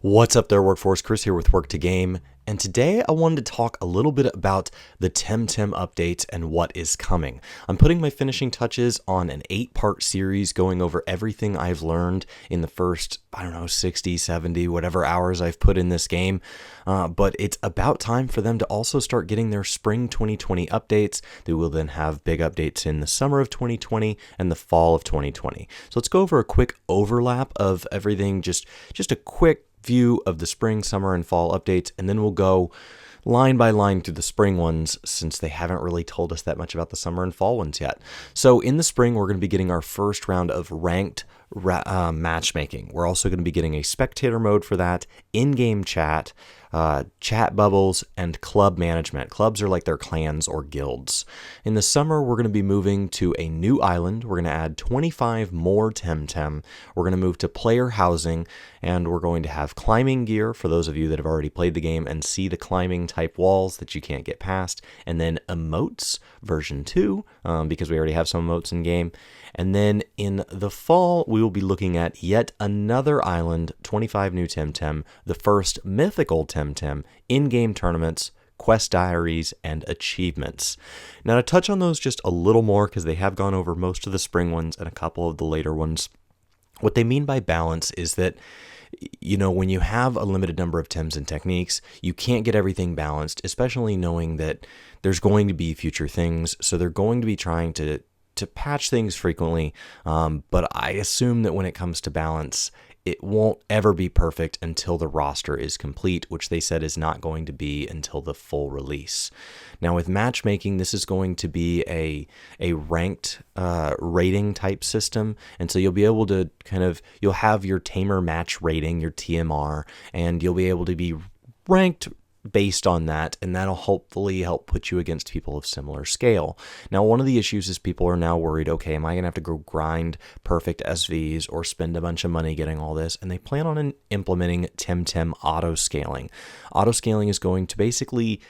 What's up there, Workforce? Chris here with Work to Game, and today I wanted to talk a little bit about the TEM TEM updates and what is coming. I'm putting my finishing touches on an 8-part series going over everything I've learned in the first, 60, 70, whatever hours I've put in this game, but it's about time for them to also start getting their spring 2020 updates. They will then have big updates in the summer of 2020 and the fall of 2020. So let's go over a quick overlap of everything, just a quick view of the spring, summer, and fall updates, and then we'll go line by line through the spring ones since they haven't really told us that much about the summer and fall ones yet. So in the spring, we're going to be getting our first round of ranked matchmaking. We're also going to be getting a spectator mode for that, in-game chat, chat bubbles, and club management. Clubs are like their clans or guilds. In the summer, we're going to be moving to a new island. We're going to add 25 more TEM TEM. We're going to move to player housing, and we're going to have climbing gear for those of you that have already played the game and see the climbing type walls that you can't get past, and then emotes version 2, because we already have some emotes in game. And then in the fall, we will be looking at yet another island, 25 new TEM TEM, the first mythical TEM TEM, in-game tournaments, quest diaries, and achievements. Now to touch on those just a little more, because they have gone over most of the spring ones and a couple of the later ones, what they mean by balance is that when you have a limited number of TEMs and techniques, you can't get everything balanced, especially knowing that there's going to be future things. So they're going to be trying to patch things frequently, but I assume that when it comes to balance, it won't ever be perfect until the roster is complete, which they said is not going to be until the full release. Now with matchmaking, this is going to be a ranked rating type system, and so you'll be able to you'll have your tamer match rating, your TMR, and you'll be able to be ranked based on that, and that'll hopefully help put you against people of similar scale. Now, one of the issues is people are now worried, okay, am I going to have to go grind perfect SVs or spend a bunch of money getting all this? And they plan on implementing TEM TEM auto-scaling. Auto-scaling is going to basically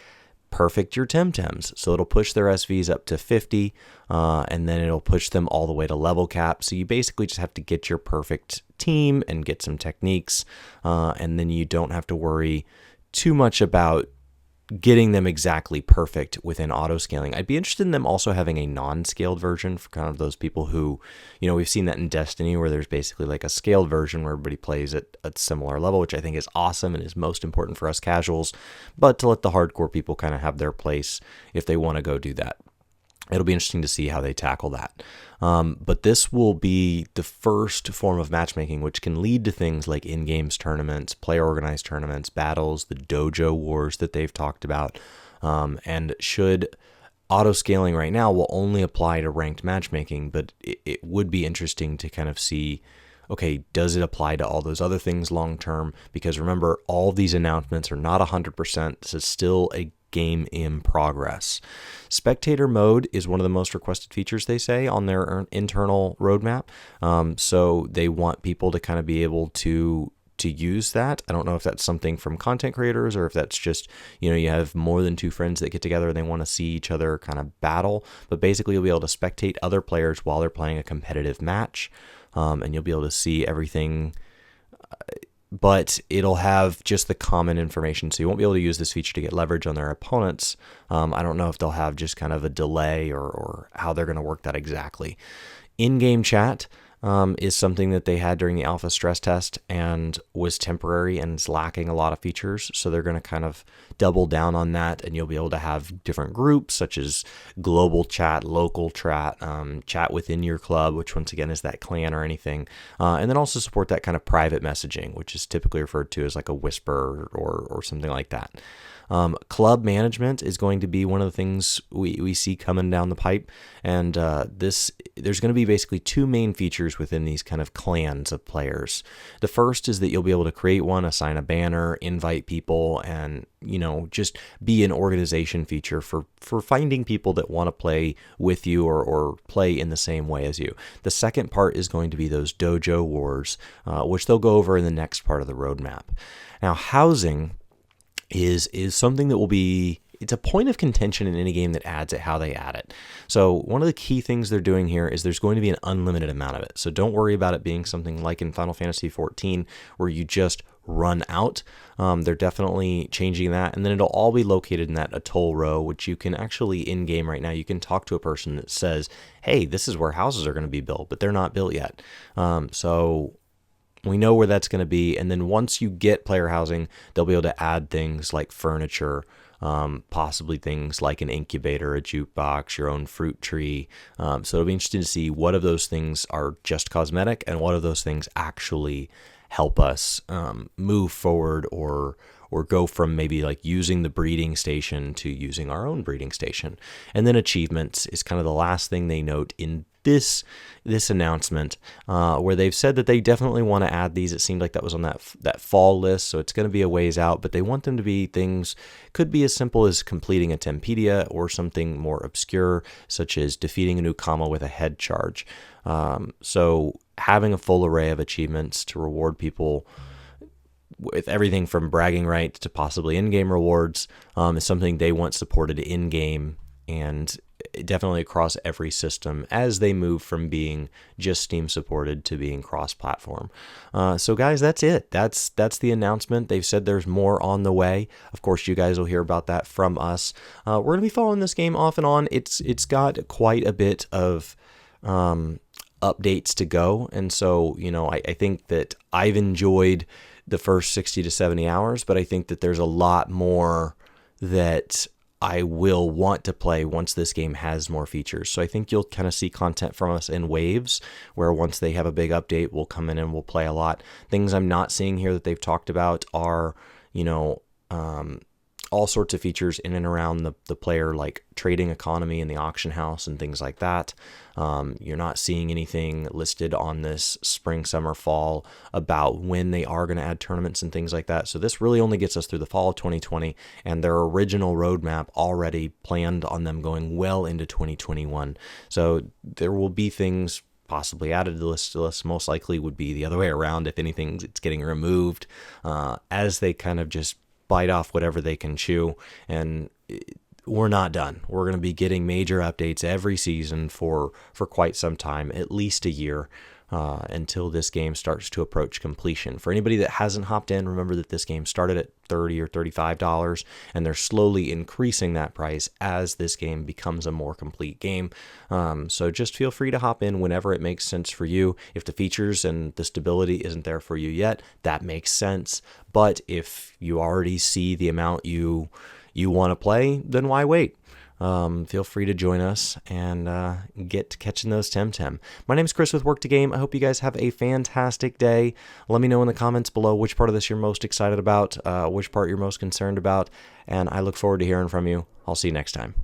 perfect your TEM TEMs. So it'll push their SVs up to 50, and then it'll push them all the way to level cap. So you basically just have to get your perfect team and get some techniques, and then you don't have to worry too much about getting them exactly perfect within auto scaling. I'd be interested in them also having a non-scaled version for kind of those people who, we've seen that in Destiny where there's basically like a scaled version where everybody plays at a similar level, which I think is awesome and is most important for us casuals, but to let the hardcore people kind of have their place if they want to go do that. It'll be interesting to see how they tackle that. But this will be the first form of matchmaking, which can lead to things like in-games tournaments, player-organized tournaments, battles, the dojo wars that they've talked about. And should auto-scaling right now will only apply to ranked matchmaking, but it would be interesting to kind of see, okay, does it apply to all those other things long-term? Because remember, all of these announcements are not 100%. This is still a game in progress. Spectator mode is one of the most requested features, they say, on their internal roadmap. So they want people to kind of be able to use that. I don't know if that's something from content creators or if that's just, you have more than two friends that get together and they want to see each other kind of battle. But basically, you'll be able to spectate other players while they're playing a competitive match, and you'll be able to see everything. But it'll have just the common information, so you won't be able to use this feature to get leverage on their opponents. I don't know if they'll have just kind of a delay or how they're going to work that exactly. In-game chat is something that they had during the alpha stress test and was temporary and is lacking a lot of features, so they're going to kind of double down on that, and you'll be able to have different groups such as global chat, local chat, chat within your club, which once again is that clan or anything, and then also support that kind of private messaging, which is typically referred to as like a whisper or something like that. Club management is going to be one of the things we see coming down the pipe, and there's going to be basically two main features within these kind of clans of players. The first is that you'll be able to create one, assign a banner, invite people, and just be an organization feature for finding people that want to play with you or play in the same way as you. The second part is going to be those dojo wars, which they'll go over in the next part of the roadmap. Now, housing is something that will be it's a point of contention in any game that adds it how they add it. So one of the key things they're doing here is there's going to be an unlimited amount of it. So don't worry about it being something like in Final Fantasy XIV where you just run out. They're definitely changing that, and then it'll all be located in that atoll row, which you can actually in game right now. You can talk to a person that says, "Hey, this is where houses are going to be built," but they're not built yet. So we know where that's going to be, and then once you get player housing, they'll be able to add things like furniture, possibly things like an incubator, a jukebox, your own fruit tree. So it'll be interesting to see what of those things are just cosmetic and what of those things actually help us move forward or go from maybe like using the breeding station to using our own breeding station. And then achievements is kind of the last thing they note in this announcement, where they've said that they definitely want to add these. It seemed like that was on that fall list, so it's going to be a ways out, but they want them to be things, could be as simple as completing a Tempedia or something more obscure, such as defeating a newcomer with a head charge. So having a full array of achievements to reward people with everything from bragging rights to possibly in-game rewards is something they want supported in-game and definitely across every system as they move from being just Steam supported to being cross-platform. So guys, that's it. That's the announcement. They've said there's more on the way. Of course, you guys will hear about that from us. We're going to be following this game off and on. It's got quite a bit of updates to go, and so I think that I've enjoyed the first 60 to 70 hours, but I think that there's a lot more that I will want to play once this game has more features. So I think you'll kind of see content from us in waves, where once they have a big update, we'll come in and we'll play a lot. Things I'm not seeing here that they've talked about are, all sorts of features in and around the player, like trading economy in the auction house and things like that. You're not seeing anything listed on this spring, summer, fall about when they are going to add tournaments and things like that. So this really only gets us through the fall of 2020, and their original roadmap already planned on them going well into 2021. So there will be things possibly added to the list. Most likely would be the other way around. If anything, it's getting removed as they kind of just bite off whatever they can chew, and we're not done. We're going to be getting major updates every season for quite some time, at least a year, until this game starts to approach completion. For anybody that hasn't hopped in, remember that this game started at $30 or $35, and they're slowly increasing that price as this game becomes a more complete game. So just feel free to hop in whenever it makes sense for you. If the features and the stability isn't there for you yet, that makes sense. But if you already see the amount you want to play, then why wait? Feel free to join us and get to catching those Temtem. My name is Chris with Work to Game. I hope you guys have a fantastic day. Let me know in the comments below which part of this you're most excited about, which part you're most concerned about, and I look forward to hearing from you. I'll see you next time.